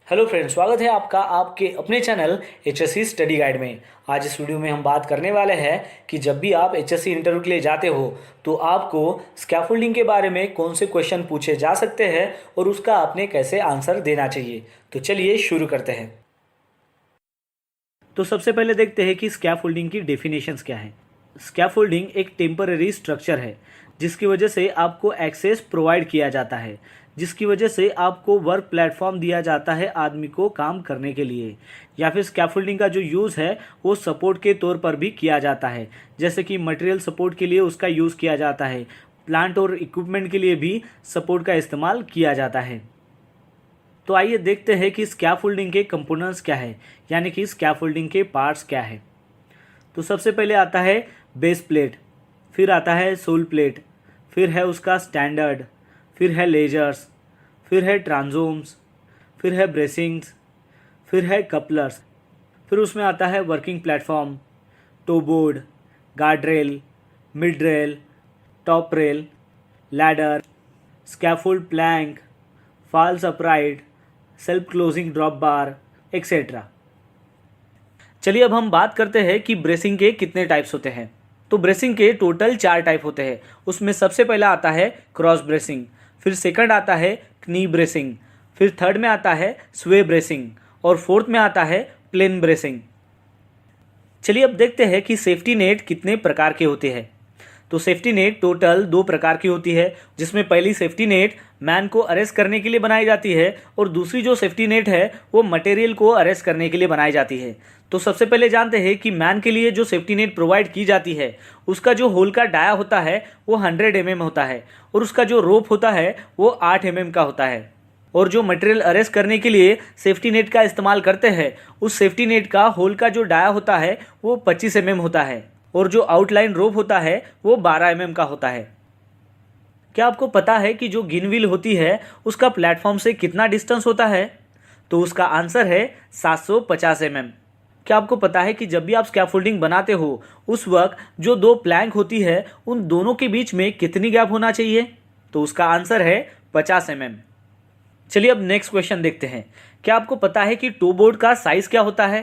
Hello friends, स्वागत है आपका आपके अपने चैनल एचएससी स्टडी गाइड में। आज इस वीडियो में हम बात करने वाले हैं कि जब भी आप एचएससी इंटरव्यू के लिए जाते हो तो आपको स्कैफोल्डिंग के बारे में कौन से क्वेश्चन पूछे जा सकते हैं और उसका आपने कैसे आंसर देना चाहिए। तो चलिए शुरू करते हैं। तो सबसे पहले देखते हैं कि स्कैफोल्डिंग की डेफिनेशंस क्या है। स्कैफोल्डिंग एक टेम्पररी स्ट्रक्चर है जिसकी वजह से आपको एक्सेस प्रोवाइड किया जाता है, जिसकी वजह से आपको वर्क प्लेटफॉर्म दिया जाता है आदमी को काम करने के लिए। या फिर स्कैफोल्डिंग का जो यूज़ है वो सपोर्ट के तौर पर भी किया जाता है, जैसे कि मटेरियल सपोर्ट के लिए उसका यूज़ किया जाता है, प्लांट और इक्विपमेंट के लिए भी सपोर्ट का इस्तेमाल किया जाता है। तो आइए देखते हैं कि स्कैफोल्डिंग के कंपोनेंट्स क्या है, यानी कि स्कैफोल्डिंग के पार्ट्स क्या है। तो सबसे पहले आता है बेस प्लेट, फिर आता है सोल प्लेट, फिर है उसका स्टैंडर्ड, फिर है लेजर्स, फिर है ट्रांसोम्स, फिर है ब्रेसिंग्स, फिर है कपलर्स, फिर उसमें आता है working platform, toe board, guard rail, mid rail, top rail, ladder, scaffold plank, false upright, self closing drop bar etcetera. चलिए अब हम बात करते हैं कि ब्रेसिंग के कितने टाइप्स होते हैं। तो ब्रेसिंग के टोटल 4 टाइप होते हैं। उसमें सबसे पहला आता है क्रॉस ब्रेसिंग, फिर सेकंड आता है क्नी ब्रेसिंग, फिर थर्ड में आता है स्वे ब्रेसिंग और फोर्थ में आता है प्लेन ब्रेसिंग। चलिए अब देखते हैं कि सेफ्टी नेट कितने प्रकार के होते हैं। तो सेफ्टी नेट टोटल 2 प्रकार की होती है, जिसमें पहली सेफ्टी नेट मैन को अरेस्ट करने के लिए बनाई जाती है और दूसरी जो सेफ्टी नेट है वो मटेरियल को अरेस्ट करने के लिए बनाई जाती है। तो सबसे पहले जानते हैं कि मैन के लिए जो सेफ्टी नेट प्रोवाइड की जाती है उसका जो होल का डाया होता है वो 100 mm होता है और उसका जो रोप होता है वो 8 mm का होता है। और जो मटेरियल अरेस्ट करने के लिए सेफ्टी नेट का इस्तेमाल करते हैं उस सेफ्टी नेट का होल का जो डाया होता है वो 25 mm होता है और जो आउटलाइन रोप होता है वो 12 mm का होता है। क्या आपको पता है कि जो गिन व्हील होती है उसका प्लेटफॉर्म से कितना डिस्टेंस होता है? तो उसका आंसर है 750 mm। क्या आपको पता है कि जब भी आप स्कैफोल्डिंग बनाते हो उस वक्त जो 2 प्लैंक होती है उन दोनों के बीच में कितनी गैप होना चाहिए? तो उसका आंसर है 50 mm। चलिए अब नेक्स्ट क्वेश्चन देखते हैं। क्या आपको पता है कि टो बोर्ड का साइज क्या होता है?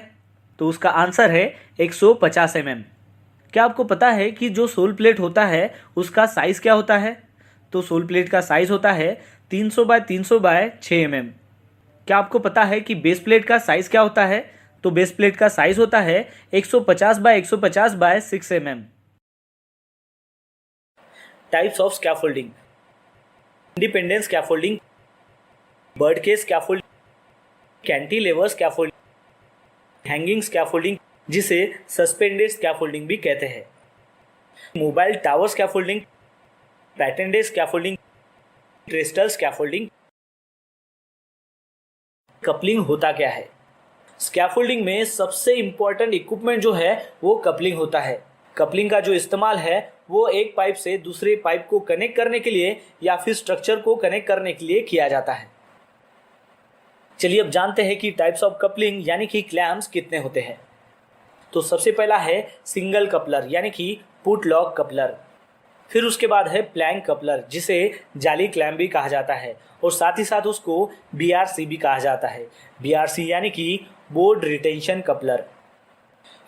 तो उसका आंसर है 150 mm। क्या आपको पता है कि जो सोल प्लेट होता है उसका साइज क्या होता है? तो सोल प्लेट का साइज होता है 300 बाय 300 बाय 6 mm। क्या आपको पता है कि बेस प्लेट का साइज क्या होता है? तो बेस प्लेट का साइज होता है 150 by 150 by 6 mm। Types of scaffolding: independent scaffolding, bird cage scaffolding, cantilever scaffolding, hanging scaffolding जिसे सस्पेंडेड स्कैफोल्डिंग भी कहते हैं, mobile tower scaffolding, patented scaffolding, trestle scaffolding. Coupling होता क्या है? स्कैफोल्डिंग में सबसे इंपॉर्टेंट इक्विपमेंट जो है वो कपलिंग होता है। कपलिंग का जो इस्तेमाल है वो एक पाइप से दूसरे पाइप को कनेक्ट करने के लिए या फिर स्ट्रक्चर को कनेक्ट करने के लिए किया जाता है। चलिए अब जानते हैं कि टाइप्स ऑफ कपलिंग यानी कि क्लैम्प्स कितने होते हैं। तो सबसे पहला है सिंगल कपलर यानी कि पुट लॉक कपलर, फिर उसके बाद है प्लैंक कपलर जिसे जाली क्लैम्प भी कहा जाता है और साथ ही साथ उसको BRC भी कहा जाता है। BRC यानी कि बोर्ड रिटेंशन कपलर।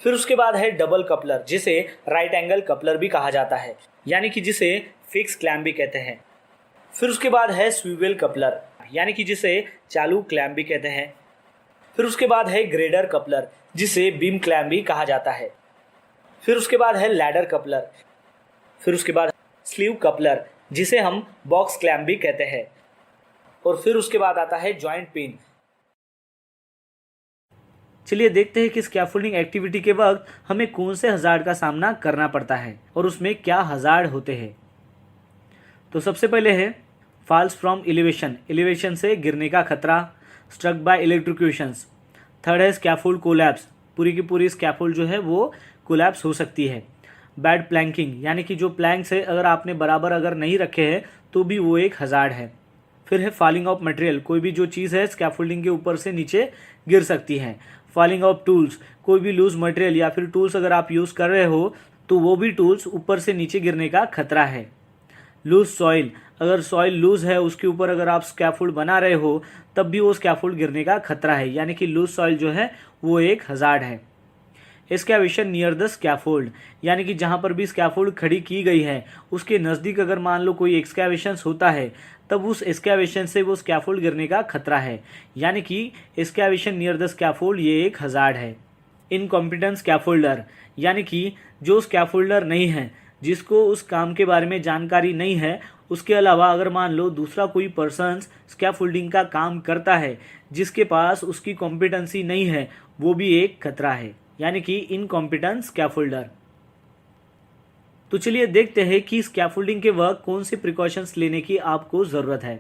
फिर उसके बाद है डबल कपलर जिसे राइट एंगल कपलर भी कहा जाता है, यानी कि जिसे फिक्स क्लैम्प भी कहते हैं। फिर उसके बाद है स्विवेल कपलर यानी कि जिसे चालू क्लैम्प भी कहते हैं। फिर उसके बाद है ग्रेडर कपलर जिसे बीम क्लैम्प भी कहा जाता है। फिर उसके बाद है लैडर कपलर। फिर उसके बाद स्लीव कपलर जिसे हम बॉक्स क्लैम्प भी कहते हैं। और फिर उसके बाद आता है जॉइंट पिन। चलिए देखते हैं कि स्कैफोल्डिंग एक्टिविटी के वक्त हमें कौन से हजार्ड का सामना करना पड़ता है और उसमें क्या हजार्ड होते हैं। तो सबसे पहले है फॉल्स फ्रॉम एलिवेशन, एलिवेशन से गिरने का खतरा, स्ट्रक बाय इलेक्ट्रोक्यूशंस। थर्ड है स्कैफोल्ड कोलैप्स, पूरी की पूरी स्कैफोल्ड जो है वो कोलैप्स हो सकती है। बैड प्लैंकिंग यानी कि जो प्लैंक्स है अगर आपने बराबर अगर नहीं रखे हैं तो भी वो एक हजार्ड है। फिर है फॉलिंग ऑफ मटेरियल, कोई भी जो चीज़ है स्कैफोल्डिंग के ऊपर से नीचे गिर सकती है। फॉलिंग ऑफ टूल्स, कोई भी लूज मटेरियल या फिर टूल्स अगर आप यूज़ कर रहे हो तो वो भी टूल्स ऊपर से नीचे गिरने का खतरा है। लूज सॉइल, अगर सॉइल लूज है उसके ऊपर अगर आप स्कैफोल्ड बना रहे हो तब भी वो स्कैफोल्ड गिरने का खतरा है, यानी कि लूज सॉइल जो है वो एक हजार्ड है। एक्सकैवेशन नियर द स्कैफोल्ड, यानी कि जहाँ पर भी स्कैफोल्ड खड़ी की गई है उसके नज़दीक अगर मान लो कोई एक्सकैवेशन होता है तब उस एक्सकैवेशन से वो स्कैफोल्ड गिरने का खतरा है, यानी कि एक्सकैवेशन नियर द स्कैफोल्ड ये एक हजार्ड है। इनकॉम्पिटेंट स्कैफोल्डर, यानी कि जो स्कैफोल्डर नहीं है, जिसको उस काम के बारे में जानकारी नहीं है, उसके अलावा अगर मान लो दूसरा कोई पर्सन स्कैफोल्डिंग का काम करता है जिसके पास उसकी कॉम्पिटेंसी नहीं है, वो भी एक खतरा है, यानी कि इनकॉम्पिटेंट स्कैफोल्डर। तो चलिए देखते हैं कि स्कैफोल्डिंग के वक्त कौन से प्रिकॉशंस लेने की आपको ज़रूरत है।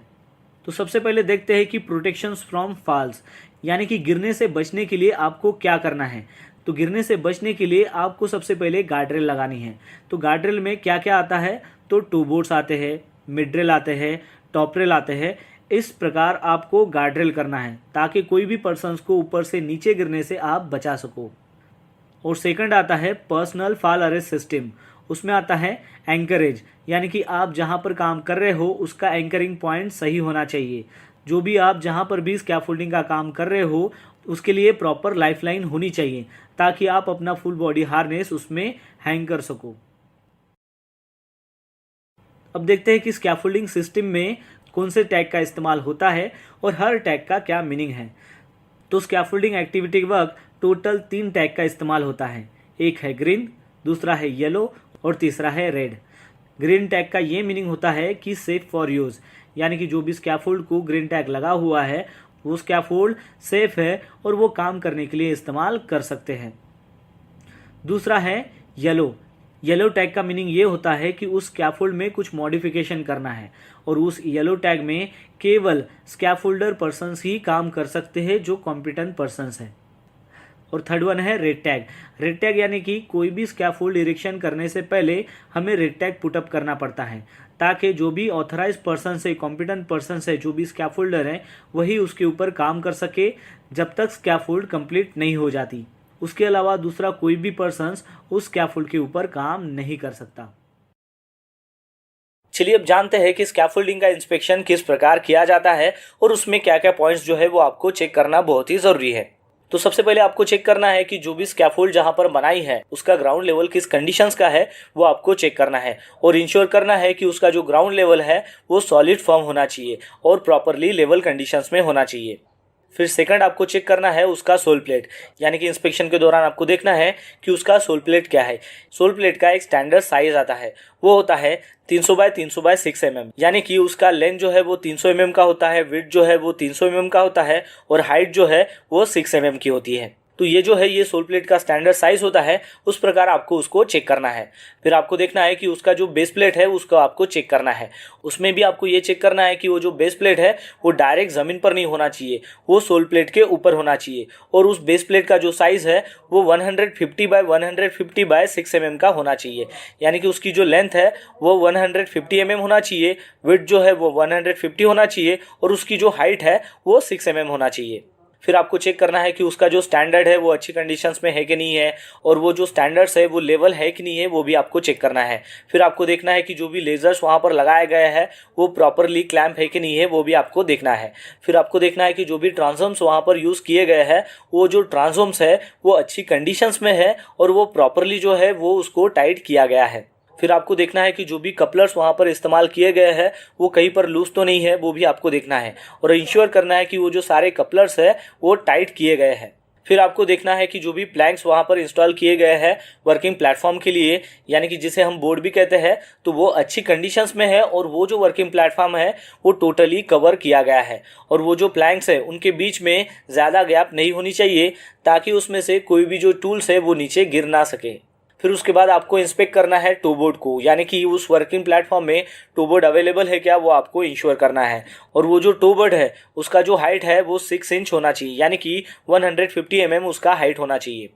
तो सबसे पहले देखते हैं कि प्रोटेक्शंस फ्रॉम फॉल्स, यानी कि गिरने से बचने के लिए आपको क्या करना है। तो गिरने से बचने के लिए आपको सबसे पहले गार्डरेल लगानी है। तो गार्डरेल में क्या क्या आता है, तो टू बोर्ड्स आते हैं, मिड रेल आते हैं, टॉप रेल आते हैं। इस प्रकार आपको गार्डरेल करना है ताकि कोई भी पर्सन्स को ऊपर से नीचे गिरने से आप बचा सको। और सेकंड आता है पर्सनल फॉल अरेस्ट सिस्टम, उसमें आता है एंकरेज, यानी कि आप जहाँ पर काम कर रहे हो उसका एंकरिंग पॉइंट सही होना चाहिए। जो भी आप जहाँ पर भी स्कैफोल्डिंग का काम कर रहे हो उसके लिए प्रॉपर लाइफलाइन होनी चाहिए ताकि आप अपना फुल बॉडी हार्नेस उसमें हैंग कर सको। अब देखते हैं कि स्कैफोल्डिंग सिस्टम में कौन से टैग का इस्तेमाल होता है और हर टैग का क्या मीनिंग है। तो स्कैफोल्डिंग एक्टिविटी के वक्त टोटल 3 टैग का इस्तेमाल होता है। एक है ग्रीन, दूसरा है येलो और तीसरा है रेड। ग्रीन टैग का ये मीनिंग होता है कि सेफ फॉर यूज़, यानी कि जो भी स्कैफोल्ड को ग्रीन टैग लगा हुआ है वो स्कैफोल्ड सेफ है और वो काम करने के लिए इस्तेमाल कर सकते हैं। दूसरा है येलो। येलो टैग का मीनिंग ये होता है कि उस स्कैफोल्ड में कुछ मॉडिफिकेशन करना है और उस येलो टैग में केवल स्कैफोल्डर पर्सन्स ही काम कर सकते हैं जो कॉम्पिटेंट पर्सन्स हैं। और थर्ड वन है रेड टैग। रेड टैग यानी कि कोई भी स्कैफोल्ड इरेक्शन करने से पहले हमें रेड टैग पुटअप करना पड़ता है ताकि जो भी ऑथराइज पर्सन है, कॉम्पिटेंट पर्सन है, जो भी स्कैफोल्डर है वही उसके ऊपर काम कर सके जब तक स्कैफोल्ड कंप्लीट नहीं हो जाती। उसके अलावा दूसरा कोई भी पर्सन उस स्कैफोल्ड के ऊपर काम नहीं कर सकता। चलिए अब जानते हैं कि स्कैफोल्डिंग का इंस्पेक्शन किस प्रकार किया जाता है और उसमें क्या क्या पॉइंट्स जो है वो आपको चेक करना बहुत ही ज़रूरी है। तो सबसे पहले आपको चेक करना है कि जो भी स्कैफोल्ड जहां पर बनाई है उसका ग्राउंड लेवल किस कंडीशंस का है वो आपको चेक करना है और इंश्योर करना है कि उसका जो ग्राउंड लेवल है वो सॉलिड फर्म होना चाहिए और प्रॉपरली लेवल कंडीशंस में होना चाहिए। फिर सेकंड आपको चेक करना है उसका सोल प्लेट, यानी कि इंस्पेक्शन के दौरान आपको देखना है कि उसका सोल प्लेट क्या है। सोल प्लेट का एक स्टैंडर्ड साइज आता है, वो होता है 300 बाय 300 बाय 6 mm, यानी कि उसका लेंथ जो है वो 300 mm का होता है, विड्थ जो है वो 300 mm का होता है और हाइट जो है वो 6 mm की होती है। तो ये जो है ये सोल प्लेट का स्टैंडर्ड साइज होता है, उस प्रकार आपको उसको चेक करना है। फिर आपको देखना है कि उसका जो बेस प्लेट है उसको आपको चेक करना है। उसमें भी आपको ये चेक करना है कि वो जो बेस प्लेट है वो डायरेक्ट ज़मीन पर नहीं होना चाहिए, वो सोल प्लेट के ऊपर होना चाहिए और उस बेस प्लेट का जो साइज़ है वो 150 बाय 150 बाय 6 mm का होना चाहिए, यानी कि उसकी जो लेंथ है वो 150 mm होना चाहिए, विड्थ जो है वो 150 होना चाहिए और उसकी जो हाइट है वो 6 mm होना चाहिए। फिर आपको चेक करना है कि उसका जो स्टैंडर्ड है वो अच्छी कंडीशंस में है कि नहीं है और वो जो स्टैंडर्ड्स है वो लेवल है कि नहीं है वो भी आपको चेक करना है। फिर आपको देखना है कि जो भी लेजर्स वहाँ पर लगाए गए हैं वो प्रॉपरली क्लैंप है कि नहीं है वो भी आपको देखना है। फिर आपको देखना है कि जो भी ट्रांसफॉर्म्स वहाँ पर यूज़ किए गए हैं वो जो ट्रांसफॉर्म्स है वो अच्छी कंडीशंस में है और वो प्रॉपरली जो है वो उसको टाइट किया गया है। फिर आपको देखना है कि जो भी कपलर्स वहाँ पर इस्तेमाल किए गए हैं वो कहीं पर लूज तो नहीं है, वो भी आपको देखना है और इंश्योर करना है कि वो जो सारे कपलर्स है वो टाइट किए गए हैं। फिर आपको देखना है कि जो भी प्लैंक्स वहाँ पर इंस्टॉल किए गए हैं वर्किंग प्लेटफॉर्म के लिए, यानी कि जिसे हम बोर्ड भी कहते हैं, तो वो अच्छी कंडीशंस में है और वो जो वर्किंग प्लेटफॉर्म है वो टोटली कवर किया गया है और वो जो प्लैंक्स है उनके बीच में ज़्यादा गैप नहीं होनी चाहिए ताकि उसमें से कोई भी जो टूल्स है वो नीचे गिर ना सके। फिर उसके बाद आपको इंस्पेक्ट करना है टू बोर्ड को, यानी कि उस वर्किंग प्लेटफॉर्म में टू बोर्ड अवेलेबल है क्या वो आपको इंश्योर करना है और वो जो टू बोर्ड है उसका जो हाइट है वो 6 इंच होना चाहिए, यानी कि 150 mm उसका हाइट होना चाहिए।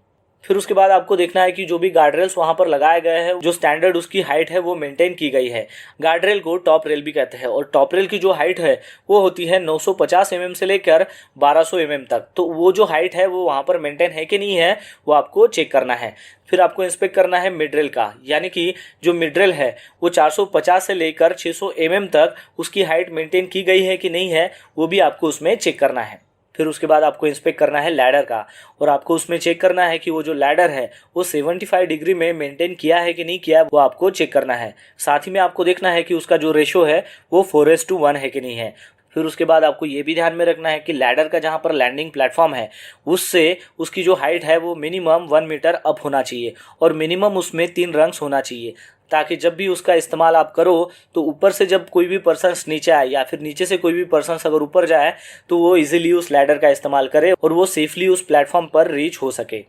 फिर उसके बाद आपको देखना है कि जो भी गार्ड रेल्स वहाँ पर लगाए गए हैं, जो स्टैंडर्ड उसकी हाइट है वो मेंटेन की गई है। गार्ड रेल को टॉप रेल भी कहते हैं और टॉप रेल की जो हाइट है वो होती है 950 mm से लेकर 1200 mm तक। तो वो जो हाइट है वो वहाँ पर मेंटेन है कि नहीं है वो आपको चेक करना है। फिर आपको इंस्पेक्ट करना है मिड रेल का, यानी कि जो मिड रेल है वो 450 से लेकर 600 mm तक उसकी हाइट मेंटेन की गई है कि नहीं है वो भी आपको उसमें चेक करना है। फिर उसके बाद आपको इंस्पेक्ट करना है लैडर का, और आपको उसमें चेक करना है कि वो जो लैडर है वो 75 डिग्री में मेंटेन किया है कि नहीं किया, वो आपको चेक करना है। साथ ही में आपको देखना है कि उसका जो रेशो है वो 4:1 है कि नहीं है। फिर उसके बाद आपको ये भी ध्यान में रखना है कि लैडर का जहाँ पर लैंडिंग प्लेटफॉर्म है उससे उसकी जो हाइट है वो मिनिमम 1 मीटर अप होना चाहिए और मिनिमम उसमें 3 रंग्स होना चाहिए, ताकि जब भी उसका इस्तेमाल आप करो तो ऊपर से जब कोई भी पर्सन नीचे आए या फिर नीचे से कोई भी पर्सन अगर ऊपर जाए तो वो इजीली उस लैडर का इस्तेमाल करे और वो सेफली उस प्लेटफॉर्म पर रीच हो सके।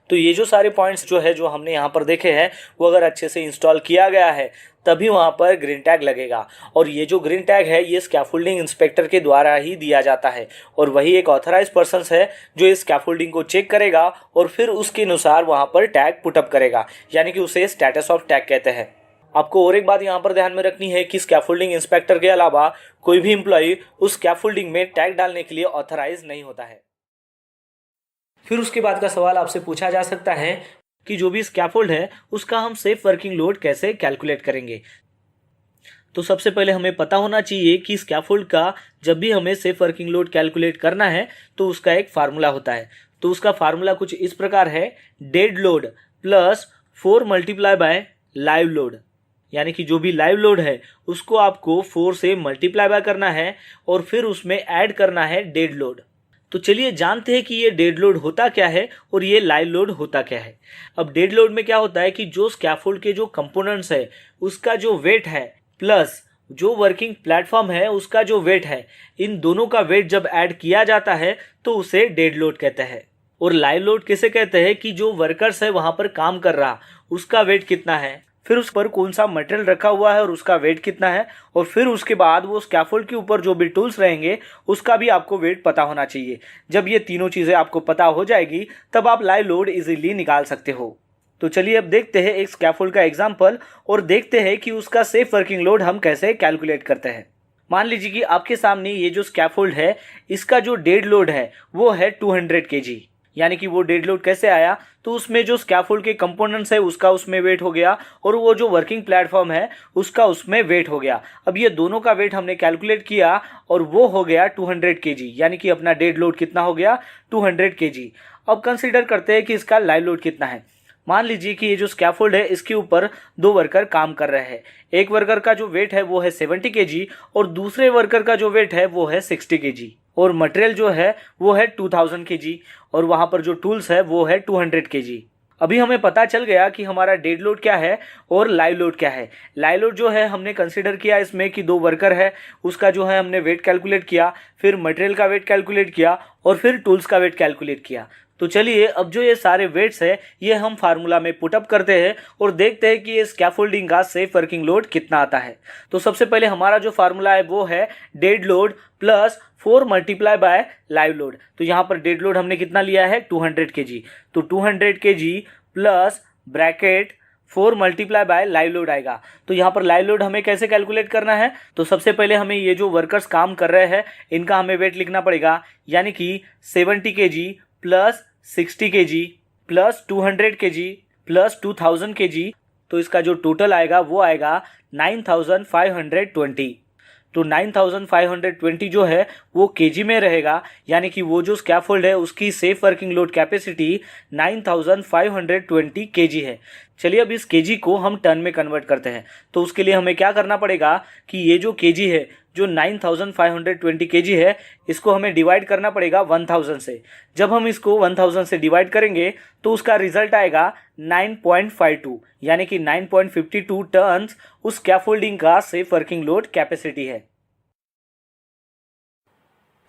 तो ये जो सारे पॉइंट्स जो हमने यहाँ पर देखे हैं वो अगर अच्छे से इंस्टॉल किया गया है तभी वहाँ पर ग्रीन टैग लगेगा, और ये जो ग्रीन टैग है ये स्कैफोल्डिंग इंस्पेक्टर के द्वारा ही दिया जाता है और वही एक ऑथराइज पर्सन है जो इस स्कैफोल्डिंग को चेक करेगा और फिर उसके अनुसार वहाँ पर टैग पुटअप करेगा, यानी कि उसे स्टेटस ऑफ टैग कहते हैं। आपको और एक बात यहाँ पर ध्यान में रखनी है कि स्कैफोल्डिंग इंस्पेक्टर के अलावा कोई भी एम्प्लॉय उस स्कैफोल्डिंग में टैग डालने के लिए ऑथराइज नहीं होता है। फिर उसके बाद का सवाल आपसे पूछा जा सकता है कि जो भी स्कैफोल्ड है उसका हम सेफ वर्किंग लोड कैसे कैलकुलेट करेंगे। तो सबसे पहले हमें पता होना चाहिए कि स्कैफोल्ड का जब भी हमें सेफ वर्किंग लोड कैलकुलेट करना है तो उसका एक फार्मूला होता है। तो उसका फार्मूला कुछ इस प्रकार है, dead load plus 4 multiply by live load, यानी कि जो भी लाइव लोड है उसको आपको 4 से मल्टीप्लाई बाय करना है और फिर उसमें ऐड करना है डेड लोड। तो चलिए जानते हैं कि ये डेड लोड होता क्या है और ये लाइव लोड होता क्या है। अब डेड लोड में क्या होता है कि जो स्कैफोल्ड के जो कंपोनेंट्स है उसका जो वेट है प्लस जो वर्किंग प्लेटफॉर्म है उसका जो वेट है, इन दोनों का वेट जब ऐड किया जाता है तो उसे डेड लोड कहते हैं। और लाइव लोड किसे कहते हैं कि जो वर्कर्स है वहां पर काम कर रहा उसका वेट कितना है, फिर उस पर कौन सा मटेरियल रखा हुआ है और उसका वेट कितना है, और फिर उसके बाद वो स्कैफोल्ड के ऊपर जो भी टूल्स रहेंगे उसका भी आपको वेट पता होना चाहिए। जब ये तीनों चीज़ें आपको पता हो जाएगी तब आप लाइव लोड इजीली निकाल सकते हो। तो चलिए अब देखते हैं एक स्कैफोल्ड का एग्जाम्पल और देखते हैं कि उसका सेफ वर्किंग लोड हम कैसे कैलकुलेट करते हैं। मान लीजिए कि आपके सामने ये जो स्कैफोल्ड है इसका जो डेड लोड है वो है 200 kg, यानी कि वो डेड लोड कैसे आया, तो उसमें जो स्कैफोल्ड के कंपोनेंट्स है उसका उसमें वेट हो गया और वो जो वर्किंग प्लेटफॉर्म है उसका उसमें वेट हो गया। अब ये दोनों का वेट हमने कैलकुलेट किया और वो हो गया 200 kg, यानी कि अपना डेड लोड कितना हो गया 200 kg। अब कंसीडर करते हैं कि इसका लाइव लोड कितना है। मान लीजिए कि ये जो स्कैफोल्ड है इसके ऊपर 2 वर्कर काम कर रहे हैं। एक वर्कर का जो वेट है वो है 70 kg और दूसरे वर्कर का जो वेट है वो है 60 kg, और मटेरियल जो है वो है 2000 kg और वहाँ पर जो टूल्स है वो है 200 kg। अभी हमें पता चल गया कि हमारा डेड लोड क्या है और लाइव लोड क्या है। लाइव लोड जो है हमने कंसीडर किया इसमें कि 2 वर्कर है, उसका जो है हमने वेट कैलकुलेट किया, फिर मटेरियल का वेट कैलकुलेट किया और फिर टूल्स का वेट कैलकुलेट किया। तो चलिए अब जो ये सारे वेट्स है ये हम फार्मूला में पुटअप करते हैं और देखते हैं कि ये स्कैफोल्डिंग का सेफ वर्किंग लोड कितना आता है। तो सबसे पहले हमारा जो फार्मूला है वो है dead load plus 4 multiply by live load. तो यहाँ पर डेड लोड हमने कितना लिया है 200 kg, तो 200 kg plus bracket 4 multiply by live load आएगा। तो यहाँ पर लाइव लोड हमें कैसे कैलकुलेट करना है, तो सबसे पहले हमें ये जो वर्कर्स काम कर रहे हैं इनका हमें वेट लिखना पड़ेगा, यानी कि 70 kg plus 60 kg plus 200 kg plus 2000 kg, तो इसका जो टोटल आएगा वो आएगा 9520। तो 9520 जो है वो केजी में रहेगा, यानी कि वो जो स्कैफोल्ड है उसकी safe working load capacity 9520 KG है। चलिए अब इस केजी को हम टन में कन्वर्ट करते हैं। तो उसके लिए हमें क्या करना पड़ेगा कि ये जो केजी है जो 9520 केजी है इसको हमें डिवाइड करना पड़ेगा 1000 से। जब हम इसको 1000 से डिवाइड करेंगे तो उसका रिजल्ट आएगा 9.52, यानी कि 9.52 टन्स उस स्कैफोल्डिंग का सेफ वर्किंग लोड कैपेसिटी है।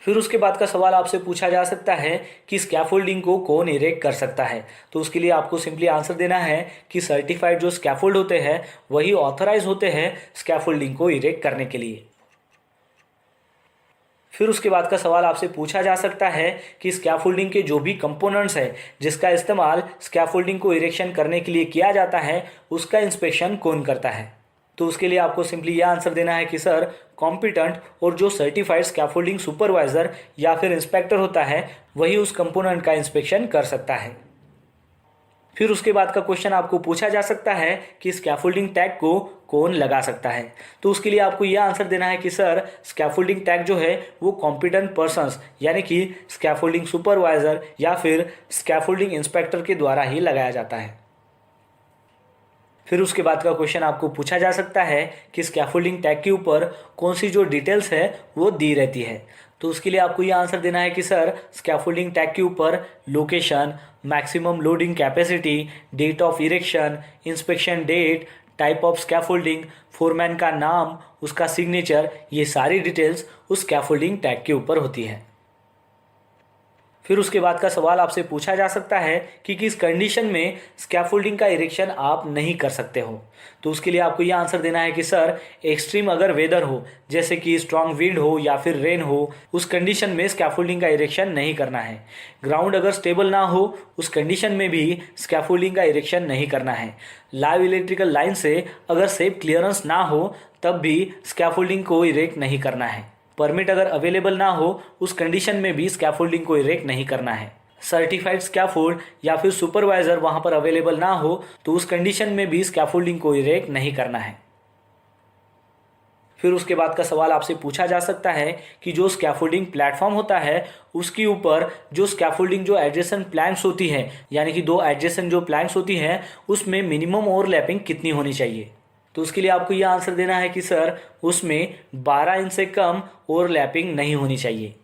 फिर उसके बाद का सवाल आपसे पूछा जा सकता है कि स्कैफोल्डिंग को कौन इरेक्ट कर सकता है। तो उसके लिए आपको सिंपली आंसर देना है कि सर्टिफाइड जो स्कैफोल्ड होते हैं वही ऑथराइज होते हैं स्कैफोल्डिंग को इरेक्ट करने के लिए। फिर उसके बाद का सवाल आपसे पूछा जा सकता है कि स्कैफोल्डिंग के जो भी कंपोनेंट्स है जिसका इस्तेमाल स्कैफोल्डिंग को इरेक्शन करने के लिए किया जाता है उसका इंस्पेक्शन कौन करता है। तो उसके लिए आपको सिंपली यह आंसर देना है कि सर कॉम्पिटेंट और जो सर्टिफाइड स्कैफोल्डिंग सुपरवाइजर या फिर इंस्पेक्टर होता है वही उस कंपोनेंट का इंस्पेक्शन कर सकता है। फिर उसके बाद का क्वेश्चन आपको पूछा जा सकता है कि स्कैफोल्डिंग टैग को कौन लगा सकता है। तो उसके लिए आपको यह आंसर देना है कि सर स्कैफोल्डिंग टैग जो है वो कॉम्पिटेंट पर्सन्स यानी कि स्कैफोल्डिंग सुपरवाइजर या फिर स्कैफोल्डिंग इंस्पेक्टर के द्वारा ही लगाया जाता है। फिर उसके बाद का क्वेश्चन आपको पूछा जा सकता है कि स्कैफोल्डिंग टैग के ऊपर कौन सी जो डिटेल्स है वो दी रहती है। तो उसके लिए आपको ये आंसर देना है कि सर स्कैफोल्डिंग टैग के ऊपर location, maximum loading capacity, date of erection, inspection date, type of scaffolding, foreman का नाम, उसका सिग्नेचर, ये सारी डिटेल्स उस स्कैफोल्डिंग टैग के ऊपर होती है। फिर उसके बाद का सवाल आपसे पूछा जा सकता है कि किस कंडीशन में स्कैफोल्डिंग का इरेक्शन आप नहीं कर सकते हो। तो उसके लिए आपको यह आंसर देना है कि सर एक्सट्रीम अगर वेदर हो जैसे कि स्ट्रांग विंड हो या फिर रेन हो उस कंडीशन में स्कैफोल्डिंग का इरेक्शन नहीं करना है। ग्राउंड अगर स्टेबल ना हो उस कंडीशन में भी स्कैफोल्डिंग का इरेक्शन नहीं करना है। लाइव इलेक्ट्रिकल लाइन से अगर सेफ क्लियरेंस ना हो तब भी स्कैफोल्डिंग को इरेक्ट नहीं करना है। परमिट अगर अवेलेबल ना हो उस कंडीशन में भी स्कैफोल्डिंग को इरेक्ट नहीं करना है। सर्टिफाइड स्कैफोल्ड या फिर सुपरवाइजर वहां पर अवेलेबल ना हो तो उस कंडीशन में भी स्कैफोल्डिंग को इरेक्ट नहीं करना है। फिर उसके बाद का सवाल आपसे पूछा जा सकता है कि जो स्कैफोल्डिंग प्लेटफॉर्म होता है उसके ऊपर जो स्कैफोल्डिंग जो एडजेसेंट प्लैंक्स होती है यानी कि दो एडजेसेंट जो प्लैंक्स होती हैं उसमें मिनिमम ओवरलैपिंग कितनी होनी चाहिए। तो उसके लिए आपको यह आंसर देना है कि सर उसमें 12 इंच से कम ओवरलैपिंग नहीं होनी चाहिए।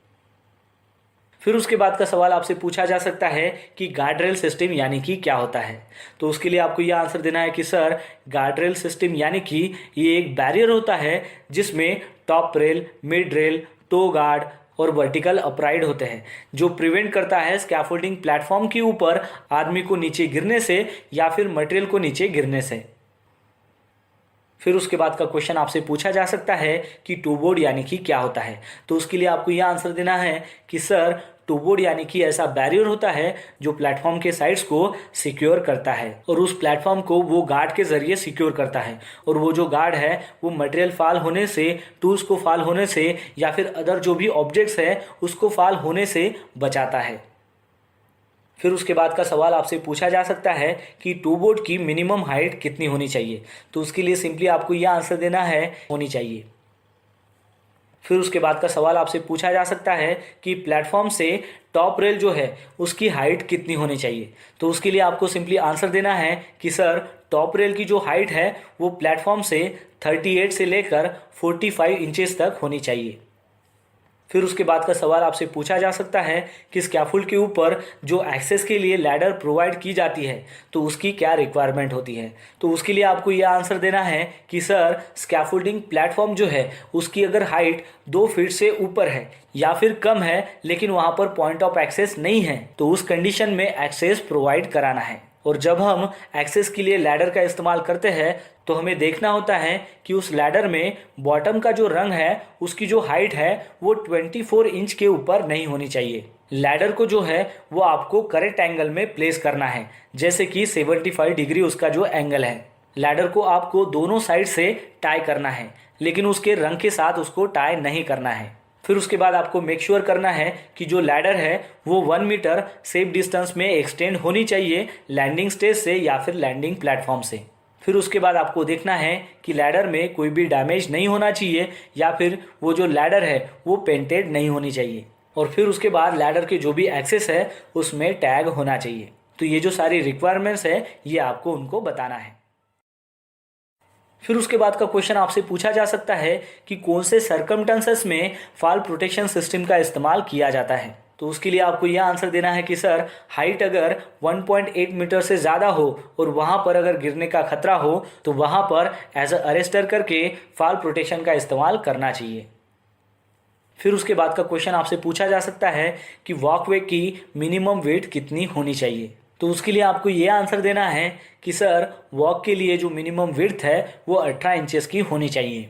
फिर उसके बाद का सवाल आपसे पूछा जा सकता है कि गार्ड रेल सिस्टम यानी कि क्या होता है। तो उसके लिए आपको यह आंसर देना है कि सर गार्ड रेल सिस्टम यानी कि ये एक बैरियर होता है जिसमें top rail, mid rail, toe guard और वर्टिकल अपराइड होते हैं जो प्रिवेंट करता है स्कैफोल्डिंग प्लेटफॉर्म के ऊपर आदमी को नीचे गिरने से या फिर मटेरियल को नीचे गिरने से। फिर उसके बाद का क्वेश्चन आपसे पूछा जा सकता है कि टू बोर्ड यानी कि क्या होता है। तो उसके लिए आपको यह आंसर देना है कि सर टू बोर्ड यानी कि ऐसा बैरियर होता है जो प्लेटफॉर्म के साइड्स को सिक्योर करता है और उस प्लेटफॉर्म को वो गार्ड के जरिए सिक्योर करता है और वो जो गार्ड है वो मटेरियल फॉल होने से, टूल्स को फॉल होने से या फिर अदर जो भी ऑब्जेक्ट्स है उसको फॉल होने से बचाता है। फिर उसके बाद का सवाल आपसे पूछा जा सकता है कि टू बोर्ड की मिनिमम हाइट कितनी होनी चाहिए। तो उसके लिए सिंपली आपको यह आंसर देना है होनी चाहिए। फिर उसके बाद का सवाल आपसे पूछा जा सकता है कि प्लेटफॉर्म से टॉप रेल जो है उसकी हाइट कितनी होनी चाहिए। तो उसके लिए आपको सिंपली आंसर देना है कि सर टॉप रेल की जो हाइट है वो प्लेटफॉर्म से 38 से लेकर 45 इंचेस तक होनी चाहिए। फिर उसके बाद का सवाल आपसे पूछा जा सकता है कि स्कैफोल्ड के ऊपर जो एक्सेस के लिए लैडर प्रोवाइड की जाती है तो उसकी क्या रिक्वायरमेंट होती है। तो उसके लिए आपको यह आंसर देना है कि सर स्कैफोल्डिंग प्लेटफॉर्म जो है उसकी अगर हाइट 2 फीट से ऊपर है या फिर कम है लेकिन वहां पर पॉइंट ऑफ एक्सेस नहीं है तो उस कंडीशन में एक्सेस प्रोवाइड कराना है। और जब हम एक्सेस के लिए लैडर का इस्तेमाल करते हैं तो हमें देखना होता है कि उस लैडर में बॉटम का जो रंग है उसकी जो हाइट है वो 24 इंच के ऊपर नहीं होनी चाहिए। लैडर को जो है वो आपको करेक्ट एंगल में प्लेस करना है जैसे कि 75 डिग्री उसका जो एंगल है। लैडर को आपको दोनों साइड से टाई करना है लेकिन उसके रंग के साथ उसको टाई नहीं करना है। फिर उसके बाद आपको मेक श्योर करना है कि जो लैडर है वो 1 मीटर सेफ डिस्टेंस में एक्सटेंड होनी चाहिए लैंडिंग स्टेज से या फिर लैंडिंग प्लेटफॉर्म से। फिर उसके बाद आपको देखना है कि लैडर में कोई भी डैमेज नहीं होना चाहिए या फिर वो जो लैडर है वो पेंटेड नहीं होनी चाहिए। और फिर उसके बाद लैडर के जो भी एक्सेस है उसमें टैग होना चाहिए। तो ये जो सारी रिक्वायरमेंट्स है ये आपको उनको बताना है। फिर उसके बाद का क्वेश्चन आपसे पूछा जा सकता है कि कौन से सर्कमस्टेंसेस में फॉल प्रोटेक्शन सिस्टम का इस्तेमाल किया जाता है। तो उसके लिए आपको यह आंसर देना है कि सर हाइट अगर 1.8 मीटर से ज़्यादा हो और वहाँ पर अगर गिरने का खतरा हो तो वहाँ पर एज अ अरेस्टर करके फॉल प्रोटेक्शन का इस्तेमाल करना चाहिए। फिर उसके बाद का क्वेश्चन आपसे पूछा जा सकता है कि वॉकवे की मिनिमम वेट कितनी होनी चाहिए। तो उसके लिए आपको ये आंसर देना है कि सर वॉक के लिए जो मिनिमम विड्थ है वो 18 इंचेस की होनी चाहिए।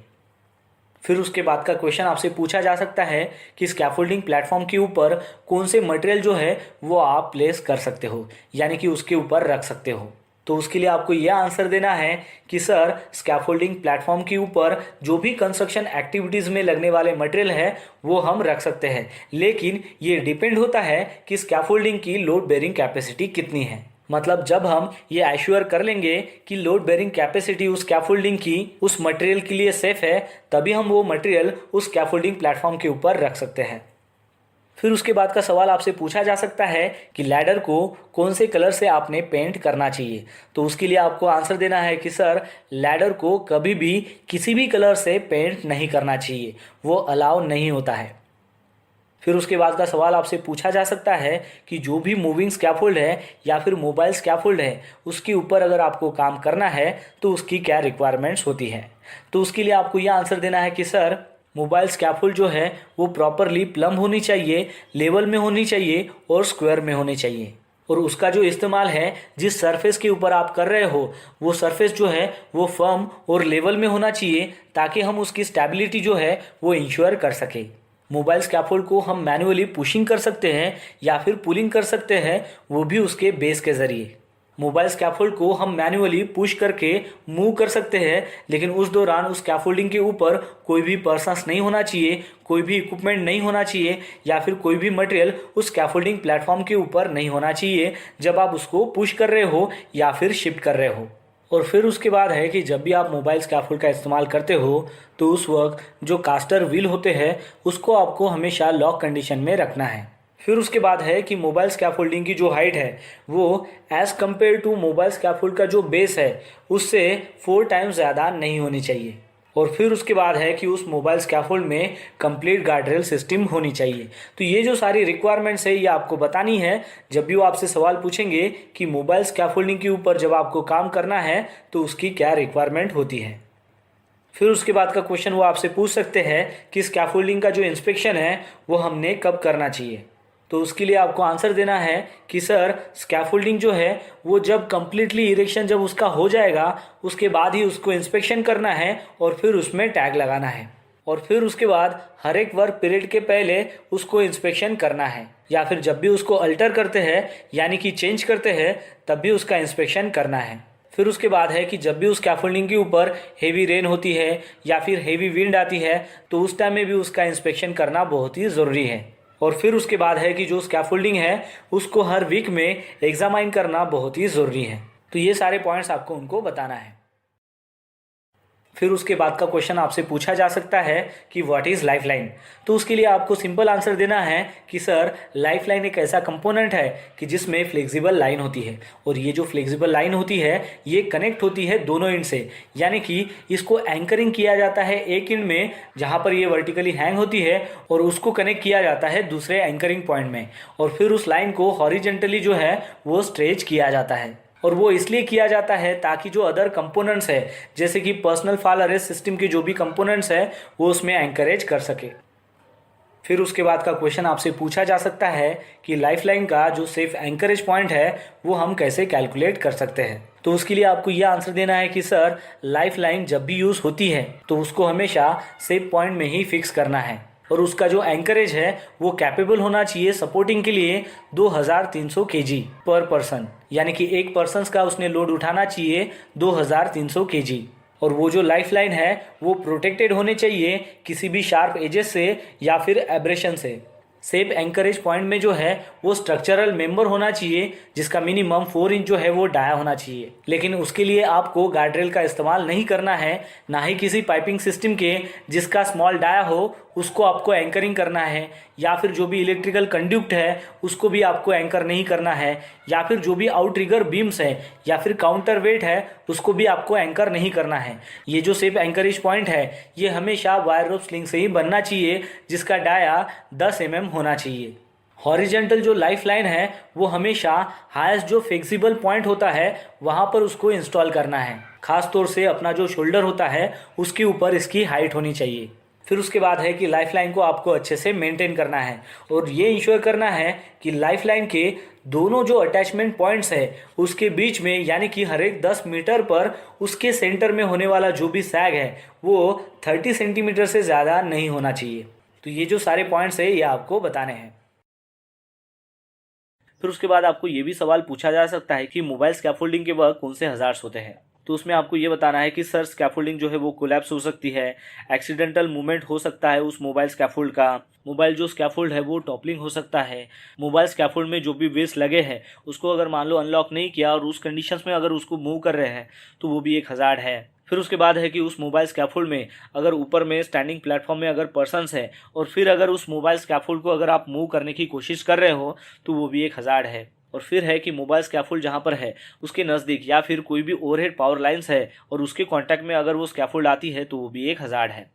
फिर उसके बाद का क्वेश्चन आपसे पूछा जा सकता है कि स्कैफोल्डिंग प्लेटफॉर्म के ऊपर कौन से मटेरियल जो है वो आप प्लेस कर सकते हो, यानी कि उसके ऊपर रख सकते हो। तो उसके लिए आपको यह आंसर देना है कि सर स्कैफोल्डिंग प्लेटफॉर्म के ऊपर जो भी कंस्ट्रक्शन एक्टिविटीज़ में लगने वाले मटेरियल है वो हम रख सकते हैं, लेकिन ये डिपेंड होता है कि स्कैफोल्डिंग की लोड बेयरिंग कैपेसिटी कितनी है। मतलब जब हम ये एश्योर कर लेंगे कि लोड बेयरिंग कैपेसिटी उस स्कैफोल्डिंग की उस मटेरियल के लिए सेफ है, तभी हम वो मटेरियल उस स्कैफोल्डिंग प्लेटफॉर्म के ऊपर रख सकते हैं। फिर उसके बाद का सवाल आपसे पूछा जा सकता है कि लैडर को कौन से कलर से आपने पेंट करना चाहिए। तो उसके लिए आपको आंसर देना है कि सर लैडर को कभी भी किसी भी कलर से पेंट नहीं करना चाहिए, वो अलाउ नहीं होता है। फिर उसके बाद का सवाल आपसे पूछा जा सकता है कि जो भी मूविंग स्कैफोल्ड है या फिर मोबाइल स्कैफोल्ड है उसके ऊपर अगर आपको काम करना है तो उसकी क्या रिक्वायरमेंट्स होती है। तो उसके लिए आपको यह आंसर देना है कि सर मोबाइल स्कैफोल्ड जो है वो प्रॉपरली प्लम होनी चाहिए, लेवल में होनी चाहिए और स्क्वायर में होनी चाहिए। और उसका जो इस्तेमाल है जिस सरफेस के ऊपर आप कर रहे हो वो सरफेस जो है वो फर्म और लेवल में होना चाहिए, ताकि हम उसकी स्टेबिलिटी जो है वो इंश्योर कर सके। मोबाइल स्कैफोल्ड को हम मैन्युअली पुशिंग कर सकते हैं या फिर पुलिंग कर सकते हैं, वो भी उसके बेस के ज़रिए। मोबाइल स्कैफोल्ड को हम मैन्युअली पुश करके मूव कर सकते हैं, लेकिन उस दौरान उस स्कैफोल्डिंग के ऊपर कोई भी पर्सन्स नहीं होना चाहिए, कोई भी इक्विपमेंट नहीं होना चाहिए या फिर कोई भी मटेरियल उस स्कैफोल्डिंग प्लेटफॉर्म के ऊपर नहीं होना चाहिए जब आप उसको पुश कर रहे हो या फिर शिफ्ट कर रहे हो। और फिर उसके बाद है कि जब भी आप मोबाइल स्कैफोल्ड का इस्तेमाल करते हो तो उस वक्त जो कास्टर व्हील होते हैं उसको आपको हमेशा लॉक कंडीशन में रखना है। फिर उसके बाद है कि मोबाइल स्कैफोल्डिंग की जो हाइट है वो as compare to mobile scaffold का जो बेस है उससे 4 टाइम्स ज़्यादा नहीं होनी चाहिए। और फिर उसके बाद है कि उस मोबाइल स्कैफोल्ड में कंप्लीट गार्डरेल सिस्टम होनी चाहिए। तो ये जो सारी रिक्वायरमेंट्स है ये आपको बतानी है जब भी वो आपसे सवाल पूछेंगे कि मोबाइल स्कैफोल्डिंग के ऊपर जब आपको काम करना है तो उसकी क्या रिक्वायरमेंट होती है। फिर उसके बाद का क्वेश्चन वो आपसे पूछ सकते हैं कि स्कैफोल्डिंग का जो इंस्पेक्शन है वो हमने कब करना चाहिए। तो उसके लिए आपको आंसर देना है कि सर स्कैफोल्डिंग जो है वो जब कम्प्लीटली इरेक्शन जब उसका हो जाएगा उसके बाद ही उसको इंस्पेक्शन करना है और फिर उसमें टैग लगाना है। और फिर उसके बाद हर एक वर्क पीरियड के पहले उसको इंस्पेक्शन करना है, या फिर जब भी उसको अल्टर करते हैं यानी कि चेंज करते हैं तब भी उसका इंस्पेक्शन करना है। फिर उसके बाद है कि जब भी उस स्कैफोल्डिंग के ऊपर हेवी रेन होती है या फिर हेवी विंड आती है तो उस टाइम में भी उसका इंस्पेक्शन करना बहुत ही ज़रूरी है। और फिर उसके बाद है कि जो स्कैफोल्डिंग है उसको हर वीक में एग्जामाइन करना बहुत ही ज़रूरी है। तो ये सारे पॉइंट्स आपको उनको बताना है। फिर उसके बाद का क्वेश्चन आपसे पूछा जा सकता है कि व्हाट इज़ लाइफलाइन। तो उसके लिए आपको सिंपल आंसर देना है कि सर लाइफलाइन एक ऐसा कंपोनेंट है कि जिसमें फ्लेक्सिबल लाइन होती है, और ये जो फ्लेक्सिबल लाइन होती है ये कनेक्ट होती है दोनों एंड से, यानी कि इसको एंकरिंग किया जाता है एक एंड में जहाँ पर ये वर्टिकली हैंग होती है और उसको कनेक्ट किया जाता है दूसरे एंकरिंग पॉइंट में, और फिर उस लाइन को हॉरिजेंटली जो है वो स्ट्रेच किया जाता है। और वो इसलिए किया जाता है ताकि जो अदर कंपोनेंट्स है जैसे कि पर्सनल फॉल अरेस्ट सिस्टम के जो भी कंपोनेंट्स है वो उसमें एंकरेज कर सके। फिर उसके बाद का क्वेश्चन आपसे पूछा जा सकता है कि लाइफलाइन का जो सेफ एंकरेज पॉइंट है वो हम कैसे कैलकुलेट कर सकते हैं। तो उसके लिए आपको यह आंसर देना है कि सर लाइफलाइन जब भी यूज़ होती है तो उसको हमेशा सेफ पॉइंट में ही फिक्स करना है, और उसका जो एंकरेज है वो कैपेबल होना चाहिए सपोर्टिंग के लिए 2300 kg पर पर्सन, यानी कि एक पर्सन का उसने लोड उठाना चाहिए 2300 kg। और वो जो लाइफलाइन है वो प्रोटेक्टेड होने चाहिए किसी भी शार्प एजेस से या फिर एब्रेशन से। सेफ एंकरेज पॉइंट में जो है वो स्ट्रक्चरल मेंबर होना चाहिए जिसका मिनिमम 4 इंच जो है वो डाया होना चाहिए, लेकिन उसके लिए आपको गार्डरेल का इस्तेमाल नहीं करना है, ना ही किसी पाइपिंग सिस्टम के जिसका स्मॉल डाया हो उसको आपको एंकरिंग करना है, या फिर जो भी इलेक्ट्रिकल कंड्यूक्ट है उसको भी आपको एंकर नहीं करना है, या फिर जो भी आउटरिगर बीम्स है या फिर काउंटर वेट है उसको भी आपको एंकर नहीं करना है। ये जो सेफ एंकरेज पॉइंट है ये हमेशा वायर रोप स्लिंग से ही बनना चाहिए जिसका डाया 10 mm होना चाहिए। हॉरिजेंटल जो लाइफ लाइन है वो हमेशा हाईएस्ट जो फ्लेक्सिबल पॉइंट होता है वहाँ पर उसको इंस्टॉल करना है, खास तौर से अपना जो शोल्डर होता है उसके ऊपर इसकी हाइट होनी चाहिए। फिर उसके बाद है कि लाइफलाइन को आपको अच्छे से मेंटेन करना है और ये इंश्योर करना है कि लाइफलाइन के दोनों जो अटैचमेंट पॉइंट्स है उसके बीच में, यानी कि हर एक 10 मीटर पर उसके सेंटर में होने वाला जो भी सैग है वो 30 सेंटीमीटर से ज़्यादा नहीं होना चाहिए। तो ये जो सारे पॉइंट्स है ये आपको बताने हैं। फिर उसके बाद आपको ये भी सवाल पूछा जा सकता है कि मोबाइल स्कैफोल्डिंग के वक्त कौन से हजार्ड्स होते हैं। तो उसमें आपको ये बताना है कि सर स्कैफोल्डिंग जो है वो कोलैप्स हो सकती है, एक्सीडेंटल मूवमेंट हो सकता है उस मोबाइल स्कैफोल्ड का, मोबाइल जो स्कैफोल्ड है वो टॉपलिंग हो सकता है, मोबाइल स्कैफोल्ड में जो भी व्हील्स लगे हैं उसको अगर मान लो अनलॉक नहीं किया और उस कंडीशंस में अगर उसको मूव कर रहे हैं तो वो भी एक हजार्ड है। फिर उसके बाद है कि उस मोबाइल स्कैफोल्ड में अगर ऊपर में स्टैंडिंग प्लेटफॉर्म में अगर पर्सन्स है और फिर अगर उस मोबाइल स्कैफोल्ड को अगर आप मूव करने की कोशिश कर रहे हो तो वो भी एक हजार्ड है। और फिर है कि मोबाइल स्कैफोल्ड जहाँ पर है उसके नज़दीक या फिर कोई भी ओवरहेड पावर लाइंस है और उसके कांटेक्ट में अगर वो स्कैफोल्ड आती है तो वो भी एक हजार्ड है।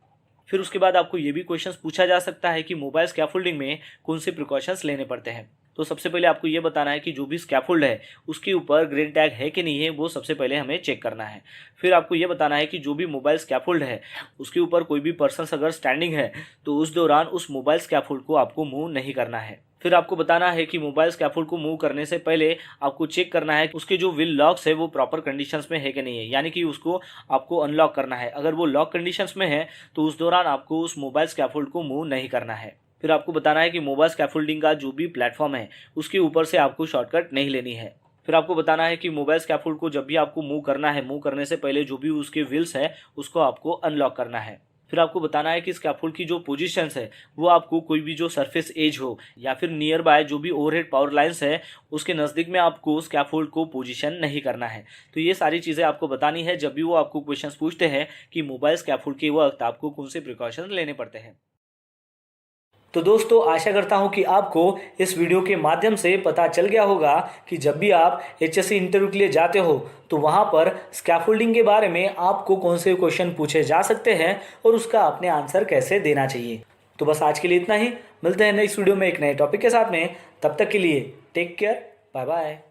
फिर उसके बाद आपको ये भी क्वेश्चंस पूछा जा सकता है कि मोबाइल स्कैफोल्डिंग में कौन से प्रिकॉशंस लेने पड़ते हैं। तो सबसे पहले आपको ये बताना है कि जो भी स्कैफोल्ड है उसके ऊपर ग्रीन टैग है कि नहीं है वो सबसे पहले हमें चेक करना है। फिर आपको ये बताना है कि जो भी मोबाइल स्कैफोल्ड है उसके ऊपर कोई भी पर्सन अगर स्टैंडिंग है तो उस दौरान उस मोबाइल स्कैफोल्ड को आपको मूव नहीं करना है। फिर आपको बताना है कि मोबाइल स्कैफोल्ड को मूव करने से पहले आपको चेक करना है कि उसके जो व्हील लॉक्स है वो प्रॉपर कंडीशंस में है कि नहीं है, यानी कि उसको आपको अनलॉक करना है। अगर वो लॉक कंडीशंस में है तो उस दौरान आपको उस मोबाइल स्कैफोल्ड को मूव नहीं करना है। फिर आपको बताना है कि मोबाइल स्कैफोल्डिंग का जो भी प्लेटफॉर्म है उसके ऊपर से आपको शॉर्टकट नहीं लेनी है। फिर आपको बताना है कि मोबाइल स्कैफोल्ड को जब भी आपको मूव करना है, मूव करने से पहले जो भी उसके व्हील्स है उसको आपको अनलॉक करना है। फिर आपको बताना है कि स्कैफोल्ड की जो पोजीशंस है वो आपको कोई भी जो सरफेस एज हो या फिर नियर बाय जो भी ओवरहेड पावर लाइंस है उसके नज़दीक में आपको स्कैफोल्ड को पोजीशन नहीं करना है। तो ये सारी चीज़ें आपको बतानी है जब भी वो आपको क्वेश्चंस पूछते हैं कि मोबाइल स्कैफोल्ड के वक्त आपको कौन से प्रिकॉशन लेने पड़ते हैं। तो दोस्तों आशा करता हूं कि आपको इस वीडियो के माध्यम से पता चल गया होगा कि जब भी आप एचएससी इंटरव्यू के लिए जाते हो तो वहां पर स्कैफोल्डिंग के बारे में आपको कौन से क्वेश्चन पूछे जा सकते हैं और उसका आपने आंसर कैसे देना चाहिए। तो बस आज के लिए इतना ही, मिलते हैं नेक्स्ट वीडियो में एक नए टॉपिक के साथ में। तब तक के लिए टेक केयर, बाय बाय।